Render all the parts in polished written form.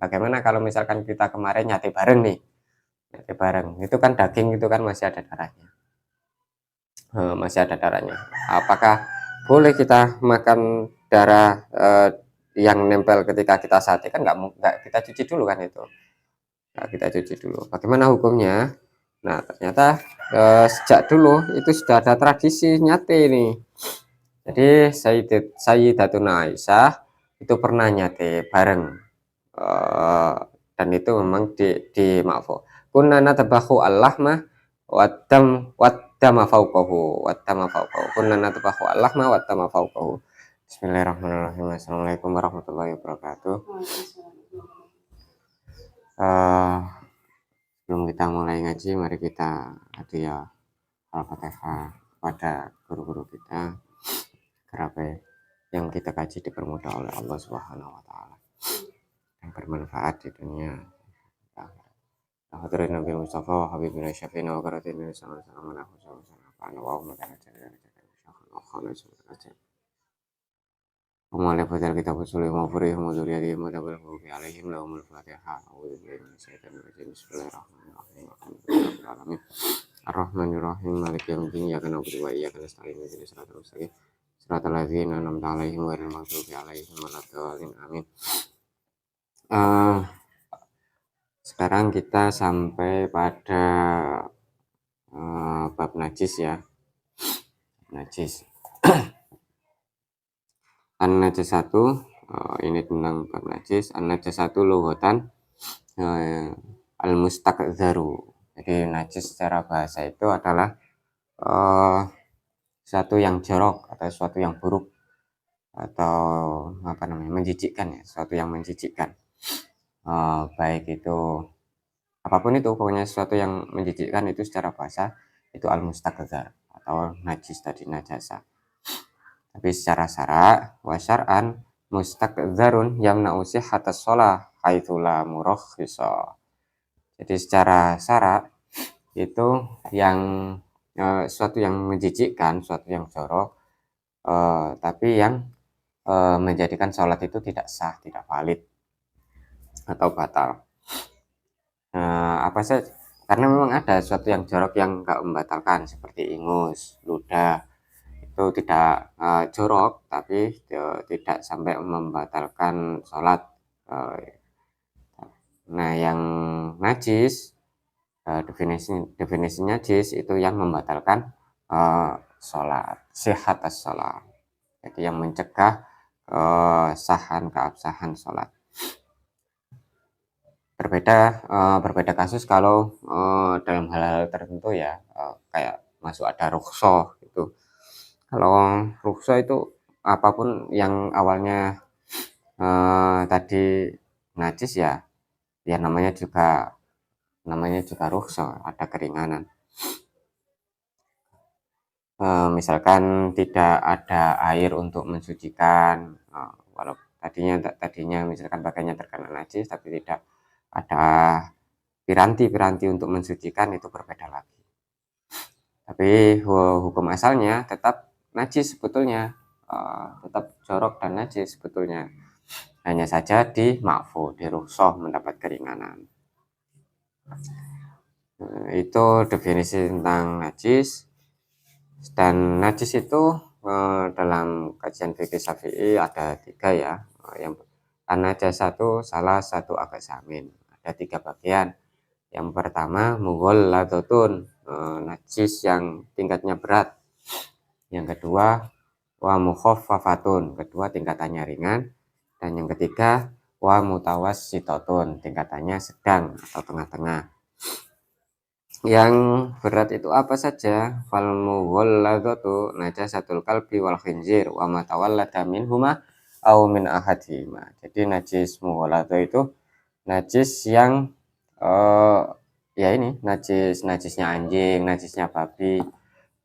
bagaimana kalau misalkan kita kemarin nyate bareng nih, nyate bareng, itu kan daging itu kan masih ada darahnya, masih ada darahnya. Apakah boleh kita makan darah yang nempel ketika kita sate? Kan nggak kita cuci dulu kan itu. Nah, kita cuci dulu. Bagaimana hukumnya? Nah, ternyata sejak dulu itu sudah ada tradisi nyate ini. Jadi Sayyidatuna Aisyah itu pernah nyate bareng, eh, dan itu memang di maaf. Kunna natabahu al-lahma waddama fauqahu kunna natabahu al-lahma waddama fauqahu. Bismillahirrahmanirrahim. Assalamualaikum warahmatullahi wabarakatuh. Sebelum kita mulai ngaji, mari kita hadiah Al-Fatihah pada guru-guru kita agar yang kita kaji dipermudah oleh Allah Subhanahu wa taala dan bermanfaat di dunia. Hadirin Nabi Mustafa wa habibina syafiina wa qaratina sallallahu alaihi wasallam wa Umar Fadil kita usul mafuri muduri di mudabul hubi alaihim lahumul fatihah a'udzu billahi minasyaitonir rajim bismillahirrahmanirrahim alamin arrahmanirrahim maliki yaumiddin iyyaka na'budu wa iyyaka nasta'in ihdinas siratal mustaqim siratal ladzina an'amta alaihim ghairil maghdubi alaihim waladdallin amin. Sekarang kita sampai pada bab najis ya. Najis. An-najasatu, ini tentang bab najis. An-najasatu lughatan al-mustakdzaru. Jadi najis secara bahasa itu adalah sesuatu yang jorok atau sesuatu yang buruk atau apa namanya, menjijikkan ya, sesuatu yang menjijikkan. Baik itu apapun itu, pokoknya sesuatu yang menjijikkan itu secara bahasa itu al-mustakdzar atau najis tadi, najasa. Tapi secara syara wa syar'an mustakdzarun yamna'u sihhatas shalah haitsu la murakhisa. Jadi secara syara itu yang sesuatu yang menjijikkan, sesuatu yang jorok, tapi yang menjadikan sholat itu tidak sah, tidak valid atau batal. Apa saja? Karena memang ada sesuatu yang jorok yang enggak membatalkan seperti ingus, ludah. Itu tidak jorok tapi tidak sampai membatalkan sholat. Nah, yang najis, definisi najis itu yang membatalkan sholat, sihhatas sholat. Jadi yang mencegah keabsahan sholat. Berbeda kasus kalau dalam hal-hal tertentu ya, kayak masuk ada rukhsah gitu. Kalau rukhsah itu apapun yang awalnya tadi najis ya namanya juga rukhsah, ada keringanan. Misalkan tidak ada air untuk mensucikan, walau tadinya misalkan pakainya terkena najis tapi tidak ada piranti untuk mensucikan, itu berbeda lagi. Tapi hukum asalnya tetap najis sebetulnya, tetap jorok dan najis sebetulnya. Hanya saja di ma'fu, di rukhsah, mendapat keringanan. Itu definisi tentang najis. Dan najis itu dalam kajian fikih Syafi'i ada 3 ya. Yang an-najasatu salah satu aqsamin, ada 3 bagian. Yang pertama mughalladatun, najis yang tingkatnya berat. Yang kedua wa mukhaffafatun, kedua tingkatannya ringan. Dan yang ketiga wa mutawassitatun, tingkatannya sedang atau tengah-tengah. Yang berat itu apa saja? Fal mughalladatu najasatul kalbi wal khinzir wa ma tawallada minhuma aw min ahadihima. Jadi najis mughalladha itu najis yang ya ini najisnya anjing, najisnya babi,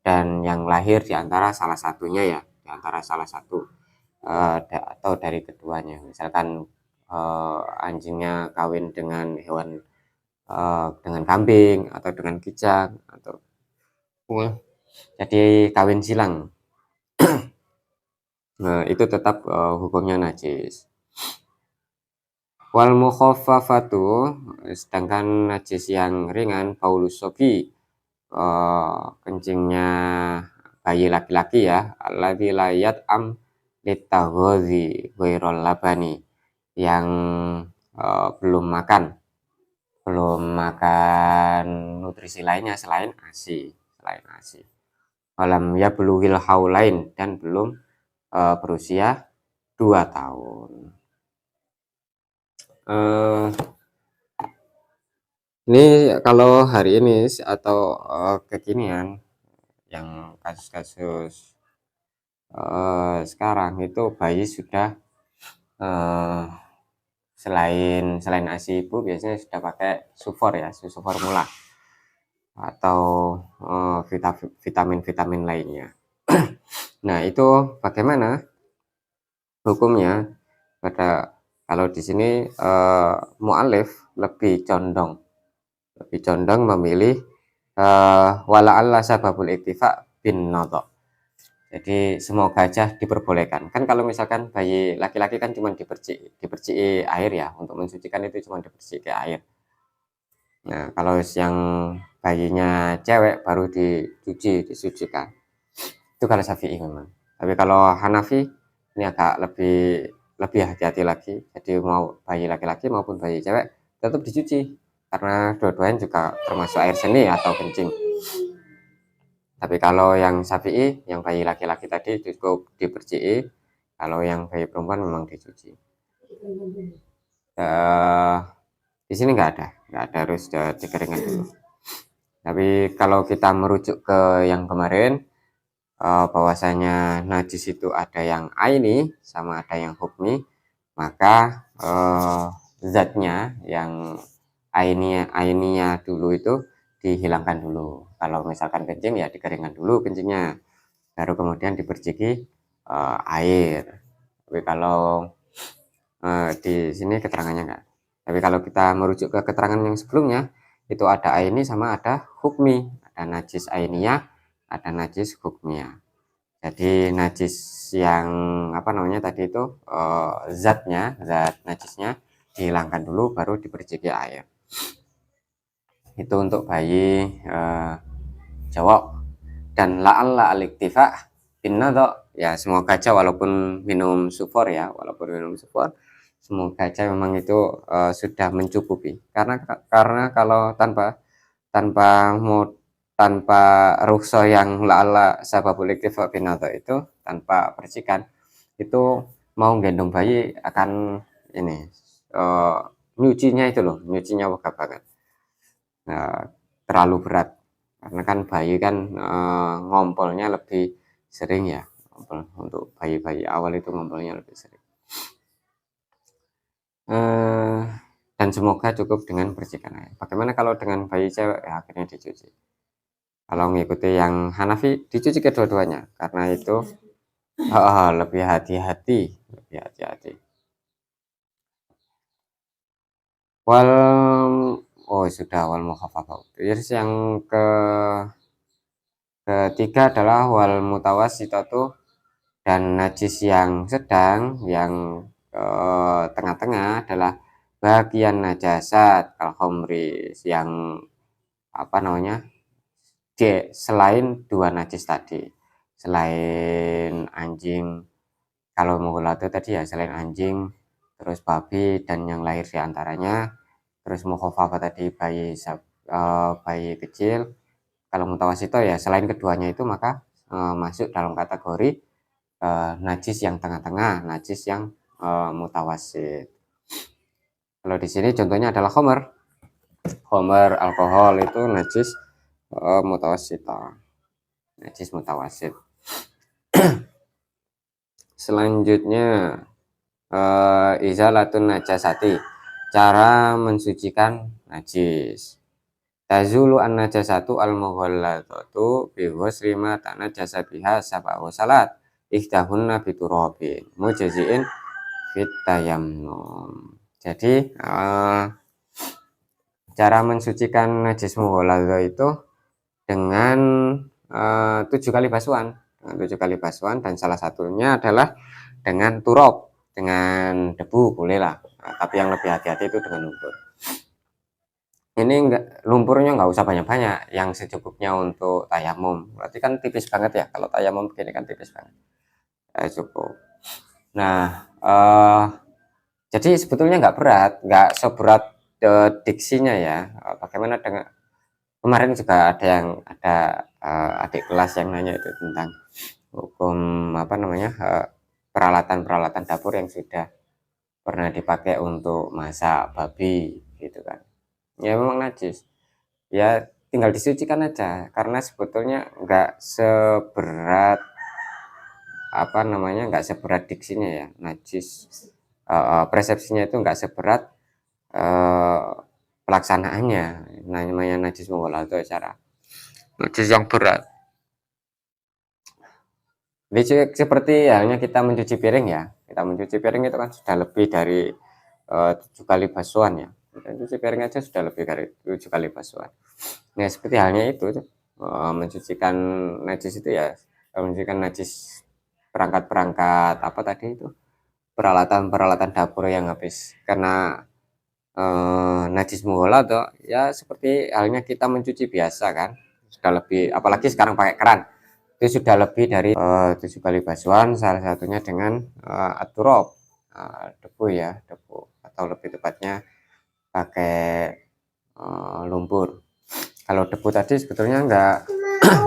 dan yang lahir di antara salah satunya ya, di antara salah satu atau dari keduanya. Misalkan anjingnya kawin dengan hewan, dengan kambing atau dengan kijang, atau jadi kawin silang. Nah, itu tetap hukumnya najis. Wal mukhaffafatu, sedangkan najis yang ringan baulus sobi, kencingnya bayi laki-laki ya, alladzi la yat'am litaghadzi ghairal labani, yang belum makan nutrisi lainnya selain ASI. Walam yablughil haulain, dan belum berusia 2 tahun. Eh, ini kalau hari ini atau kekinian yang kasus-kasus sekarang itu bayi sudah eh, selain ASI ibu biasanya sudah pakai sufor ya, susu formula atau vitamin-vitamin lainnya. Nah, itu bagaimana hukumnya? Pada kalau di sini mu'alif lebih condong memilih wala'alla sababul iktifa bin nadha. Jadi semoga aja diperbolehkan. Kan kalau misalkan bayi laki-laki kan cuma diperciki air ya, untuk mensucikan itu cuma diperciki air. Nah, kalau yang bayinya cewek baru disucikan. Itu kalau Syafi'i memang. Tapi kalau Hanafi ini agak lebih hati-hati lagi. Jadi mau bayi laki-laki maupun bayi cewek tetap dicuci, karena dua-duanya juga termasuk air seni atau kencing. Tapi kalau yang Syafi'i, yang bayi laki-laki tadi cukup diperciki. Kalau yang bayi perempuan memang dicuci. Di sini nggak ada harus dikeringkan dulu. Tapi kalau kita merujuk ke yang kemarin, bahwasanya najis itu ada yang aini sama ada yang hukmi, maka zatnya yang aininya dulu itu dihilangkan dulu. Kalau misalkan kencing ya dikeringkan dulu kencingnya, baru kemudian diperciki air. Tapi kalau di sini keterangannya enggak. Tapi kalau kita merujuk ke keterangan yang sebelumnya, itu ada aini sama ada hukmi, ada najis ainiyah, ada najis hukmiyah. Jadi najis yang tadi itu zat najisnya dihilangkan dulu baru diperciki air. Itu untuk bayi cowok. Dan la'alla al-iktifa bin nadha, ya semoga aja walaupun minum sufor, semoga aja memang itu sudah mencukupi. Karena kalau tanpa rukhsah yang la'alla sababul iktifa bin nadha itu, tanpa percikan itu, mau gendong bayi akan ini nyucinya wegah banget. Terlalu berat, karena kan bayi kan ngompolnya lebih sering ya. Untuk bayi-bayi awal itu ngompolnya lebih sering. Dan semoga cukup dengan percikan air. Bagaimana kalau dengan bayi cewek? Ya, akhirnya dicuci. Kalau mengikuti yang Hanafi, dicuci kedua-duanya, karena itu lebih hati-hati. Sudah wal mukhafafah. Terus yang ketiga adalah wal mutawassitatu, dan najis yang sedang, yang tengah-tengah adalah bagian najasat al-khamri, yang selain dua najis tadi, selain anjing, kalau mughalladhah tadi ya, selain anjing, terus babi dan yang lahir di antaranya, terus mukhaffafah tadi bayi kecil. Kalau mutawassito ya selain keduanya itu, maka masuk dalam kategori najis yang tengah-tengah, najis yang mutawassit. Kalau di sini contohnya adalah khamr alkohol, itu najis mutawassit. Selanjutnya izalatun najasati, cara mensucikan najis. Tazulu an najasatu al mughalladatu bi ghusli ma tanajasa biha sab'u salat, ihdahunna biturabin mujaziin fit tayammum. Jadi cara mensucikan najis mughalladha itu dengan 7 kali basuhan, dan salah satunya adalah dengan turab. dengan debu boleh lah, tapi yang lebih hati-hati itu dengan lumpur. Ini lumpurnya nggak usah banyak-banyak, yang secukupnya untuk tayamum. Berarti kan tipis banget ya, kalau tayamum begini kan tipis banget. Cukup. Nah, jadi sebetulnya nggak berat, nggak seberat diksinya ya. Bagaimana dengan kemarin juga ada adik kelas yang nanya itu tentang hukum apa namanya peralatan-peralatan dapur yang sudah pernah dipakai untuk masak babi gitu kan. Ya memang najis. Ya tinggal disucikan aja karena sebetulnya nggak seberat apa namanya nggak seberat diksinya ya najis. Persepsinya itu nggak seberat pelaksanaannya. Namanya najis itu cara najis yang berat. Jadi seperti halnya kita mencuci piring ya, kita mencuci piring itu kan sudah lebih dari 7 kali basuhan ya. Kita cuci piring aja sudah lebih dari 7 kali basuhan. Nah seperti halnya itu mencucikan najis itu ya, mencucikan najis perangkat-perangkat apa tadi itu peralatan-peralatan dapur yang habis karena najis atau ya seperti halnya kita mencuci biasa kan, sudah lebih apalagi sekarang pakai keran itu sudah lebih dari 7 kali basuhan, salah satunya dengan aturop debu ya, debu atau lebih tepatnya pakai lumpur. Kalau debu tadi sebetulnya enggak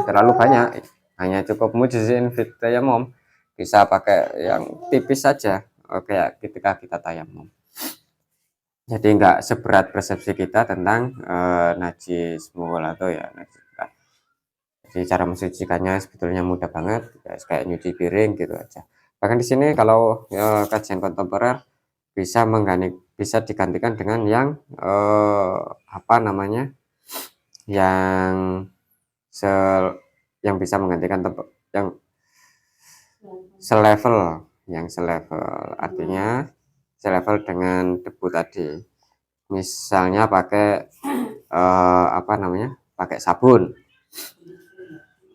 terlalu banyak, hanya cukup mujizin fit tayamum, bisa pakai yang tipis saja kayak ketika kita tayamum. Jadi enggak seberat persepsi kita tentang najis atau ya najis. Jadi cara mensucikannya sebetulnya mudah banget, ya, kayak nyuci piring gitu aja. Bahkan di sini kalau kajian kontemporer bisa digantikan dengan yang apa namanya, yang sel yang bisa menggantikan yang selevel, yang selevel artinya selevel dengan debu tadi. Misalnya pakai apa namanya, pakai sabun.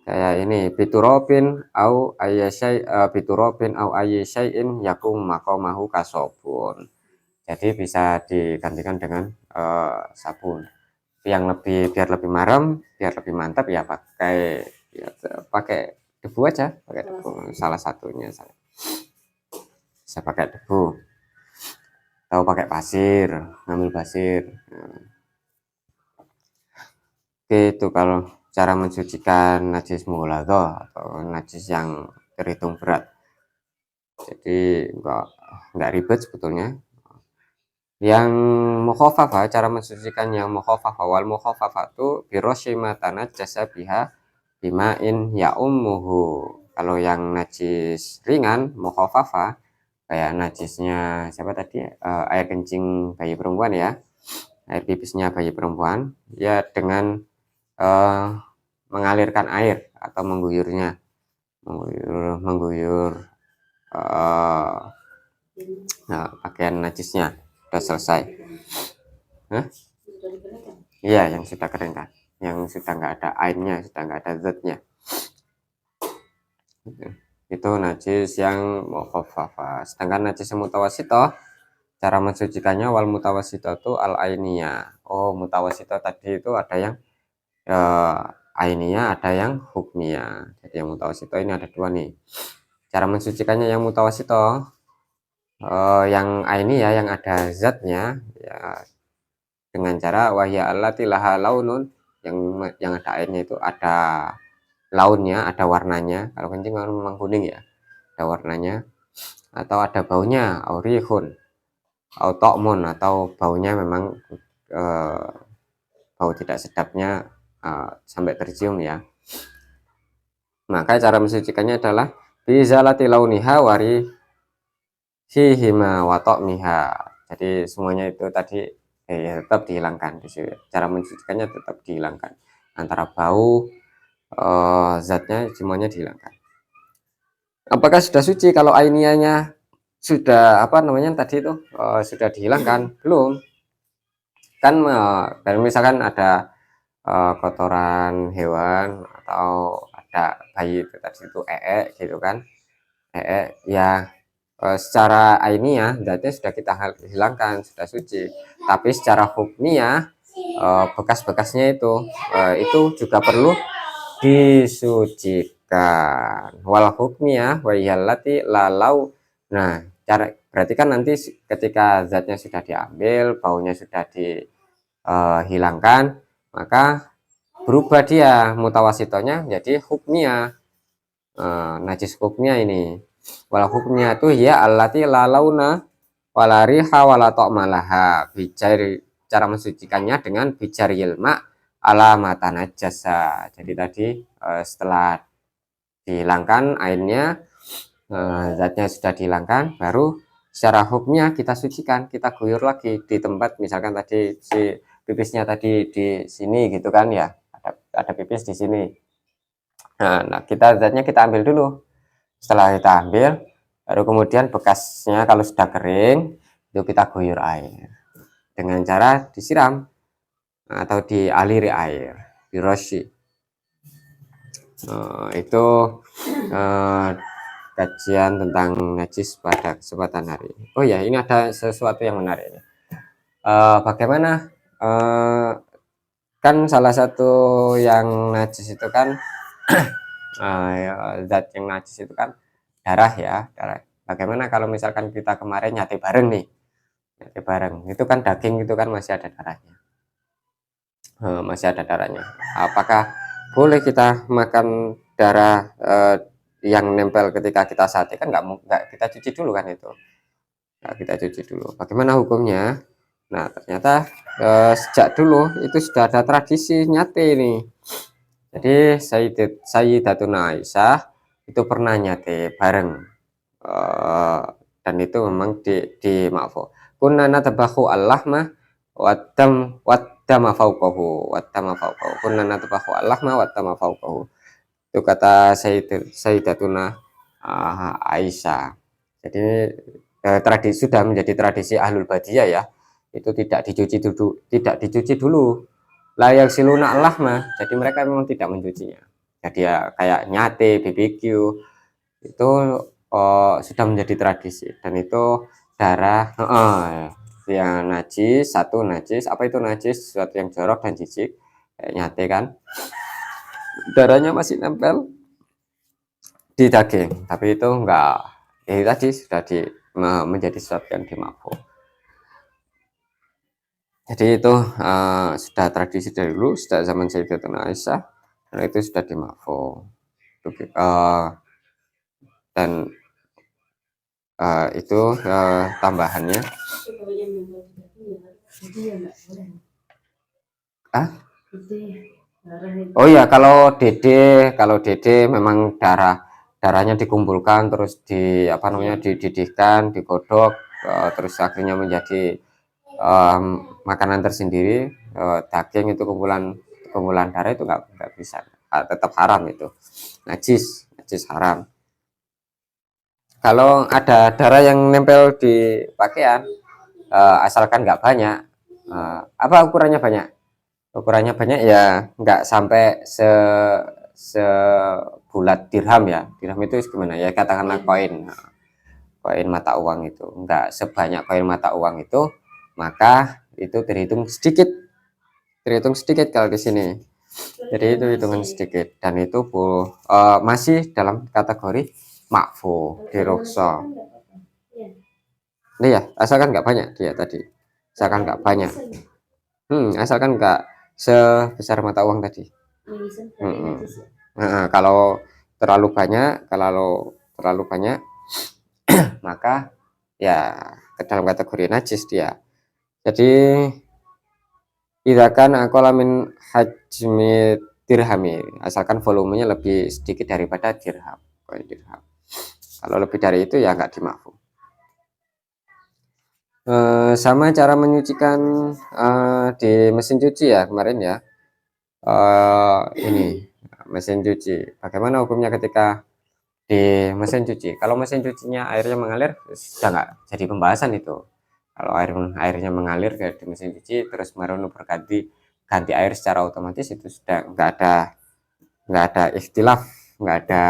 Kayak ini biturobin au ayyasyai'in yakum maqamahu kasobun. Jadi bisa digantikan dengan sabun yang biar lebih marem, biar lebih mantap ya pakai debu aja, pakai debu salah satunya bisa pakai debu atau pakai pasir, ngambil pasir. Itu kalau cara mensucikan najis mughaladhah atau najis yang terhitung berat. Jadi enggak ribet sebetulnya. Yang mukhafafah, cara mensucikan yang mukhafafah wal mukhafafah itu biroshimatana jasa biha bimain ya ummuhu. Kalau yang najis ringan mukhafafah kayak najisnya siapa tadi air kencing bayi perempuan ya, air pipisnya bayi perempuan ya, dengan mengalirkan air atau mengguyurnya, mengguyur pakaian najisnya sudah selesai. Iya, yang sudah kering kan, yang sudah nggak ada airnya, sudah nggak ada zatnya, itu najis yang mukhafafah. Sedangkan najis yang mutawasitoh, cara mensucikannya wal mutawasitoh itu al ainiyah. Mutawasitoh tadi itu ada yang ainiyah, ada yang hukmiyah. Jadi yang mutawasitoh ini ada dua nih. Cara mensucikannya yang mutawasitoh, yang ainiyah yang ada zatnya ya, dengan cara wahya allati laha launun, yang ada airnya itu ada launnya, ada warnanya. Kalau kencing memang kuning ya, ada warnanya, atau ada baunya, aurihun, automun, atau baunya memang bau tidak sedapnya sampai tercium ya. Maka cara mensucikannya adalah bizalati launiha wari hihima watok miha. Jadi semuanya itu tadi tetap dihilangkan. Cara mensucikannya tetap dihilangkan, antara bau zatnya semuanya dihilangkan. Apakah sudah suci kalau ainiyahnya sudah apa namanya tadi itu sudah dihilangkan? Belum. Kan misalkan ada kotoran hewan atau ada bayi itu tadi itu gitu kan, ya secara ainiyah zatnya sudah kita hilangkan, sudah suci, tapi secara hukmiyah bekas-bekasnya itu juga perlu disucikan. Wal hukmiyah wa yallati lalau. Nah, cara berarti kan nanti ketika zatnya sudah diambil, baunya sudah dihilangkan, maka berubah dia mutawasitonya menjadi hukmiyah, najis hukmiyah ini. Wal hukmiyah itu ya allati la launa wala riha wala ta'malaha, cara mensucikannya dengan bijaril ma ala mata najasa. Jadi tadi setelah dihilangkan airnya, zatnya sudah dihilangkan, baru secara hukumnya kita sucikan, kita guyur lagi di tempat, misalkan tadi si pipisnya tadi di sini gitu kan ya, ada pipis di sini. Nah, zatnya kita ambil dulu. Setelah kita ambil, baru kemudian bekasnya kalau sudah kering itu kita guyur air dengan cara disiram atau dialiri air, dirosi. Itu kajian tentang najis pada kesempatan hari ini. Oh ya, ini ada sesuatu yang menarik. Bagaimana kan salah satu yang najis itu kan zat yang najis itu kan darah ya, darah. Bagaimana kalau misalkan kita kemarin nyate bareng nih, nyate bareng, itu kan daging itu kan masih ada darahnya, masih ada darahnya. Apakah boleh kita makan darah yang nempel ketika kita sate? Kan nggak kita cuci dulu kan itu, nggak kita cuci dulu. Bagaimana hukumnya? Nah, ternyata sejak dulu itu sudah ada tradisi nyate ini. Jadi Sayyidatuna Aisyah itu pernah nyate bareng, dan itu memang di maafo. Kunna natabahu al-lahma waddama fauqahu kunna natabahu al-lahma waddama fauqahu. Itu kata Sayyidatuna Aisyah. Jadi tradisi sudah menjadi tradisi ahlul badiyah ya, itu tidak dicuci dulu layak siluna lahma. Jadi mereka memang tidak mencucinya. Jadi ya kayak nyate, BBQ itu sudah menjadi tradisi, dan itu darah yang najis, satu najis. Apa itu najis? Sesuatu yang jorok dan jijik, kayak nyate kan, darahnya masih nempel di daging, tapi itu enggak, ini tadi sudah menjadi sesuatu yang dimakruh. Jadi itu sudah tradisi dari dulu, sejak zaman Sayyidatuna Aisyah, dan itu sudah dimakruh. Dan itu tambahannya. Oh ya, kalau dede memang darahnya dikumpulkan, terus dididihkan, digodok, terus akhirnya menjadi makanan tersendiri. Daging itu kumpulan darah itu nggak bisa, tetap haram, itu najis haram. Kalau ada darah yang nempel di pakaian, asalkan nggak banyak, apa ukurannya banyak? Ukurannya banyak ya nggak sampai sebulat dirham ya. Dirham itu gimana ya, katakanlah koin mata uang, itu nggak sebanyak koin mata uang itu, maka itu terhitung sedikit kalau di sini. Jadi itu hitungan sedikit, dan itu masih dalam kategori makfu, dirukso. Ini ya, asalkan nggak banyak dia tadi, asalkan nggak banyak, asalkan nggak sebesar mata uang tadi. Nah, kalau terlalu banyak maka ya ke dalam kategori najis dia. Jadi idakan akolamin hajmi dirhami, asalkan volumenya lebih sedikit daripada dirham. Kalau lebih dari itu ya nggak dimakruh. Sama cara menyucikan di mesin cuci ya kemarin ya. Ini mesin cuci, bagaimana hukumnya ketika di mesin cuci? Kalau mesin cucinya airnya mengalir, sudah nggak jadi pembahasan itu. Kalau airnya mengalir ke di mesin cuci, terus baru ganti air secara otomatis, itu sudah nggak ada ikhtilaf, nggak ada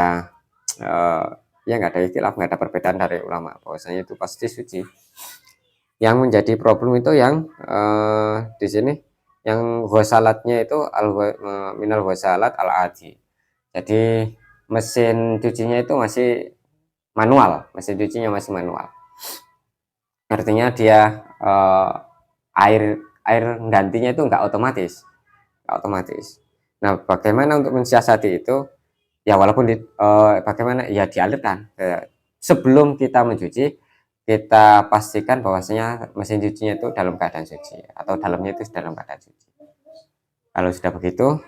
ya nggak ada ikhtilaf, nggak ada perbedaan dari ulama bahwasanya itu pasti suci. Yang menjadi problem itu yang di sini yang ghusalatnya itu minal ghusalat al adi. Jadi mesin cucinya itu masih manual, mesin cucinya masih manual. Artinya dia air air gantinya itu nggak otomatis, nggak otomatis. Nah, bagaimana untuk mensiasati itu? Ya walaupun bagaimana ya dialirkan. Sebelum kita mencuci, kita pastikan bahwasanya mesin cucinya itu dalam keadaan suci atau dalamnya itu dalam keadaan suci. Kalau sudah begitu,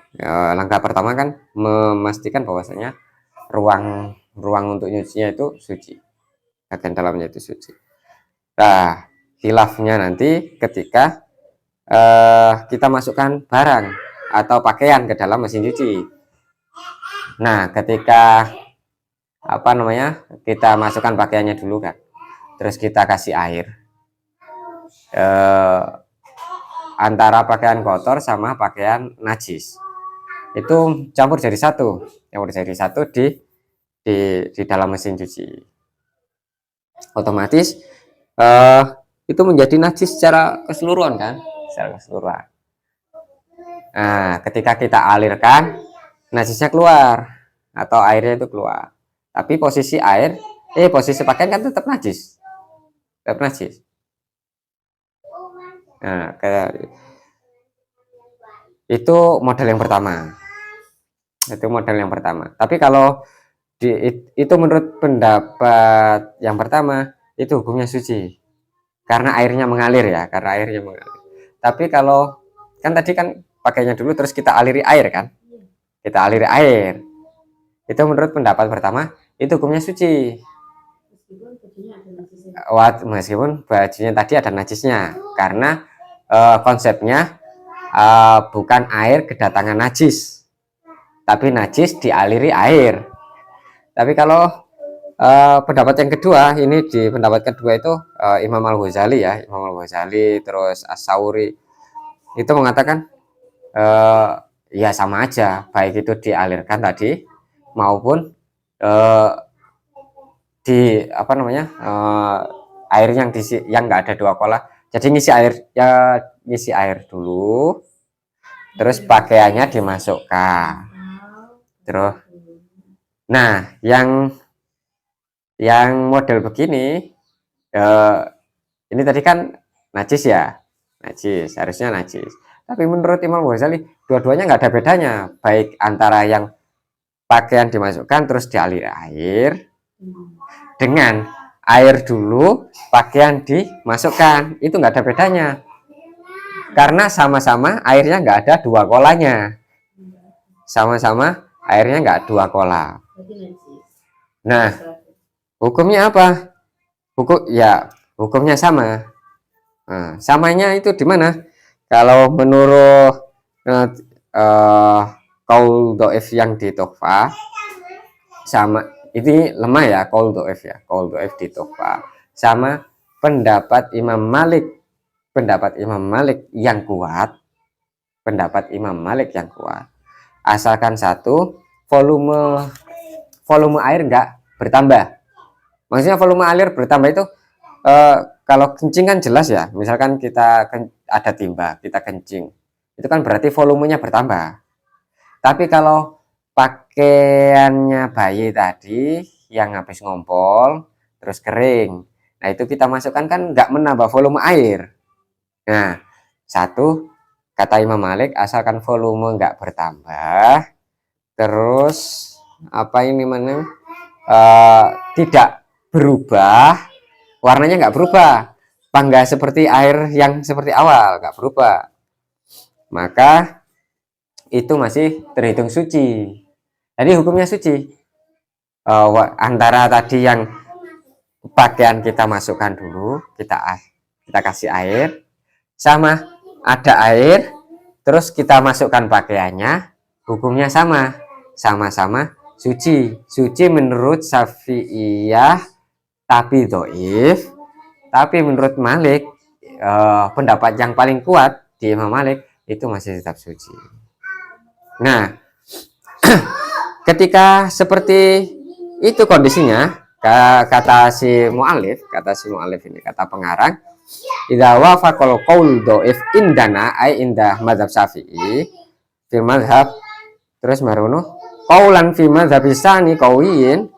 langkah pertama kan memastikan bahwasanya ruang untuk nyucinya itu suci, bagian dalamnya itu suci. Nah, khilafnya nanti ketika kita masukkan barang atau pakaian ke dalam mesin cuci. Nah, ketika kita masukkan pakaiannya dulu kan, terus kita kasih air antara pakaian kotor sama pakaian najis itu campur jadi satu di dalam mesin cuci, otomatis itu menjadi najis secara keseluruhan kan, Nah, ketika kita alirkan, najisnya keluar atau airnya itu keluar, tapi posisi pakaian kan tetap najis. Nah, itu model yang pertama. Tapi kalau itu menurut pendapat yang pertama itu hukumnya suci karena airnya mengalir. Tapi kalau kan tadi kan pakainya dulu terus kita aliri air kan, itu menurut pendapat pertama itu hukumnya suci. Meskipun bajunya tadi ada najisnya, karena konsepnya bukan air kedatangan najis, tapi najis dialiri air. Tapi kalau pendapat yang kedua, ini di pendapat kedua itu Imam Al-Ghazali terus As-Sauri itu mengatakan ya sama aja, baik itu dialirkan tadi maupun air yang nggak ada dua kolah. Jadi ngisi air dulu, terus pakaiannya dimasukkan. Terus, nah yang model begini, ini tadi kan najis ya, harusnya najis. Tapi menurut Imam Ghazali dua-duanya nggak ada bedanya, baik antara yang pakaian dimasukkan terus dialiri air dengan air dulu pakaian dimasukkan, itu nggak ada bedanya karena sama-sama airnya nggak ada dua kolanya, Nah, hukumnya apa? Hukumnya sama. Nah, samanya itu di mana? Kalau menurut qaul dhaif yang di Tuhfah, sama ini lemah ya, qaul dhaif di Tuhfah, sama pendapat Imam Malik yang kuat, asalkan satu, volume air enggak bertambah. Maksudnya volume air bertambah itu kalau kencing kan jelas ya, misalkan kita ada timba, kita kencing, itu kan berarti volumenya bertambah. Tapi kalau pakaiannya bayi tadi yang habis ngompol terus kering, nah itu kita masukkan kan nggak menambah volume air. Nah, satu, kata Imam Malik, asalkan volume nggak bertambah, terus tidak berubah, warnanya nggak berubah, nggak seperti air yang seperti awal, nggak berubah, maka itu masih terhitung suci. Jadi hukumnya suci. Antara tadi yang pakaian kita masukkan dulu, kita kasih air, sama ada air, terus kita masukkan pakaiannya, hukumnya sama-sama suci menurut Syafi'iyah, tapi dhaif. Tapi menurut Malik, pendapat yang paling kuat di Imam Malik itu masih tetap suci. Nah, ketika seperti itu kondisinya, Kata si mu'alif ini, kata pengarang, idza wafaqal qaul dhaif indana ai indah mazhab Syafi'i fi mazhab, terus marono qaulan fi mazhab isani qawiyin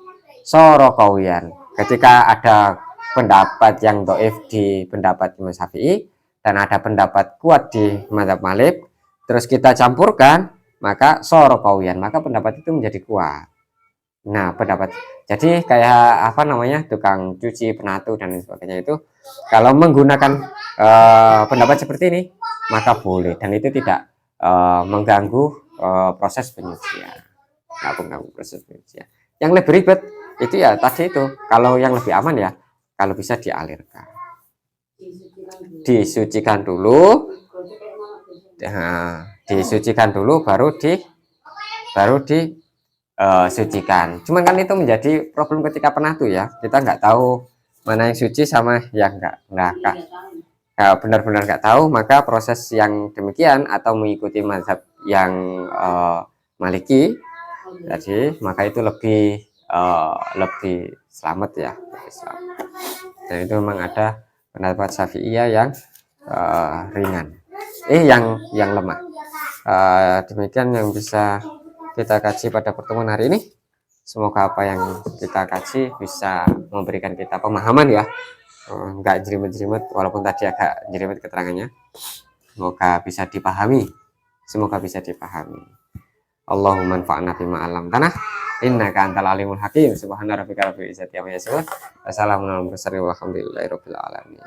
soro qawiyan. Ketika ada pendapat yang dhaif di pendapat Imam Syafi'i dan ada pendapat kuat di mazhab Malik, terus kita campurkan, maka soro qawiyan, maka pendapat itu menjadi kuat. Nah, pendapat jadi kayak apa namanya, tukang cuci, penatu dan lain sebagainya itu kalau menggunakan pendapat seperti ini maka boleh, dan itu tidak mengganggu proses penyucian. Nggak mengganggu proses penyucian. Yang lebih ribet itu ya tadi itu, kalau yang lebih aman ya kalau bisa dialirkan, disucikan dulu, disucikan dulu baru di sucikan. Cuman kan itu menjadi problem ketika penatu ya, kita nggak tahu mana yang suci sama yang nggak benar-benar nggak tahu, maka proses yang demikian atau mengikuti mazhab yang Maliki jadi maka itu lebih selamat ya, dan itu memang ada pendapat Syafi'iyah yang ringan, yang lemah. Demikian yang bisa kita kaji pada pertemuan hari ini. Semoga apa yang kita kaji bisa memberikan kita pemahaman ya, nggak jerimet-jerimet, walaupun tadi agak jerimet keterangannya. Semoga bisa dipahami. Allahumma anfa'na bima 'allamtana innaka antal alimul hakim. Subhana rabbika rabbil izzati amma yasifun. Wassalamu ala mursalin walhamdulillahi rabbil alamin.